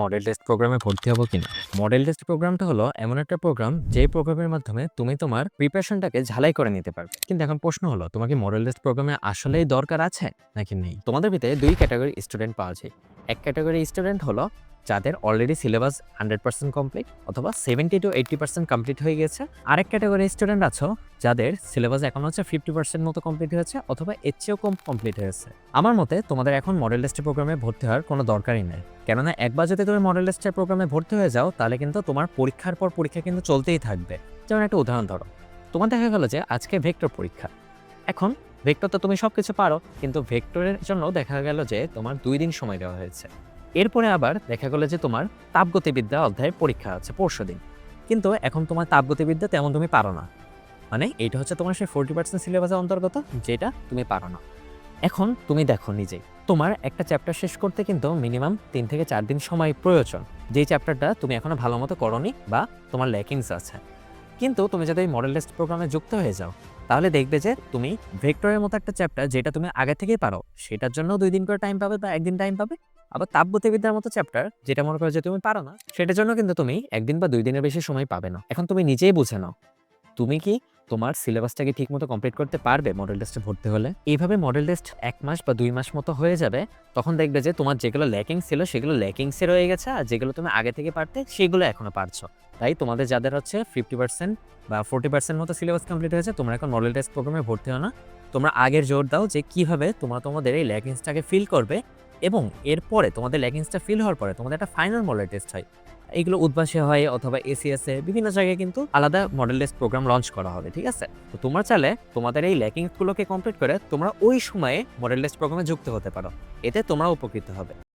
Model test প্রোগ্রামে ভর্তি হবো কিনা। মডেল টেস্ট প্রোগ্রামটা হলো এমন একটা প্রোগ্রাম যে প্রোগ্রামের মাধ্যমে তুমি তোমার প্রিপারেশনটাকে ঝালাই করে নিতে পারবে। কিন্তু এখন প্রশ্ন হলো, তোমার কি মডেল টেস্ট প্রোগ্রামে আসলেই দরকার আছে নাকি নেই? তোমাদের ভিতরে দুই ক্যাটাগরি স্টুডেন্ট পাওয়া যায়। এক ক্যাটাগরি স্টুডেন্ট হলো যাদের অলরেডি সিলেবাস 100% কমপ্লিট অথবা 70 to 80% কমপ্লিট হয়ে গেছে। আরেক ক্যাটাগরি স্টুডেন্ট আছো যাদের সিলেবাস এখন হচ্ছে 50% মতো কমপ্লিট হয়েছে অথবা এর চেয়েও কম কমপ্লিট হয়েছে। আমার মতে তোমাদের এখন মডেল টেস্ট প্রোগ্রামে ভর্তি হওয়ার কোনো দরকারই নেই। কেননা একবার যদি তুমি মডেল টেস্টের প্রোগ্রামে ভর্তি হয়ে যাও তাহলে কিন্তু তোমার পরীক্ষার পর পরীক্ষা কিন্তু চলতেই থাকবে। যেমন একটা উদাহরণ ধরো, তোমার দেখা গেল যে আজকে ভেক্টর পরীক্ষা। এখন ভেক্টর তো তুমি সবকিছু পারো, কিন্তু ভেক্টরের জন্য দেখা গেল যে তোমার 2 দিন সময় দেওয়া হয়েছে। এরপরে আবার দেখা গেল যে তোমার তাপগতিবিদ্যা অধ্যায়ের পরীক্ষা আছে পরশুদিন, কিন্তু এখন তোমার তাপগতিবিদ্যা তেমন তুমি পারো না। মানে এইটা হচ্ছে তোমার সেই 40% সিলেবাসের অন্তর্গত যেটা তুমি পারো না। এখন তুমি দেখো নিজেই, তোমার একটা চ্যাপ্টার শেষ করতে কিন্তু মিনিমাম 3 থেকে 4 দিন সময় প্রয়োজন, যেই চ্যাপ্টারটা তুমি এখনো ভালো মতো করোনি বা তোমার ল্যাকিংস আছে। কিন্তু তুমি যদি এই মডেল টেস্ট প্রোগ্রামে যুক্ত হয়ে যাও তাহলে দেখবে যে তুমি ভেক্টরের মতো একটা চ্যাপ্টার যেটা তুমি আগে থেকেই পারো সেটার জন্য 2 দিন করে টাইম পাবে বা 1 দিন টাইম পাবে। আবার তাপগতিবিদ্যার মতো চ্যাপ্টার যেটা মনে করো যে তুমি পারো না সেটার জন্য কিন্তু তুমি 1 দিন বা 2 দিনের বেশি সময় পাবে না। এখন তুমি নিজেই বুঝে নাও, তুমি কি তোমার সিলেবাসটাকে ঠিকমতো কমপ্লিট করতে পারবে মডেল টেস্টে ভর্তি হলে? এইভাবে মডেল টেস্ট 1 মাস বা 2 মাস মতো হয়ে যাবে, তখন দেখবে যে তোমার যেগুলো ল্যাকিং ছিল সেগুলো ল্যাকিংসে রয়ে গেছে, আর যেগুলো তুমি আগে থেকে পারতে সেগুলো এখনো পারছো। তাই তোমাদের যাদের হচ্ছে 50% বা 40% মতো সিলেবাস কমপ্লিট হয়েছে, তোমরা এখন মডেল টেস্ট প্রোগ্রামে ভর্তি হও না। তোমরা আগের জোর দাও যে কিভাবে তোমরা তোমাদের এই ল্যাকিংসটাকে ফিল করবে, এবং এরপরে তোমাদের ল্যাকিংসটা ফিল হওয়ার পরে তোমাদের একটা ফাইনাল মডেল টেস্ট হয়। এগুলো উদ্ভাসে হয় অথবা এসিএসএ বিভিন্ন জায়গায় কিন্তু আলাদা মডেল টেস্ট প্রোগ্রাম লঞ্চ করা হবে, ঠিক আছে? তো তোমরা চাইলে তোমাদের এই ল্যাকিংসগুলোকে কমপ্লিট করে তোমরা ওই সময়ে মডেল টেস্ট প্রোগ্রামে যুক্ত হতে পারো, এতে তোমরা উপকৃত হবে।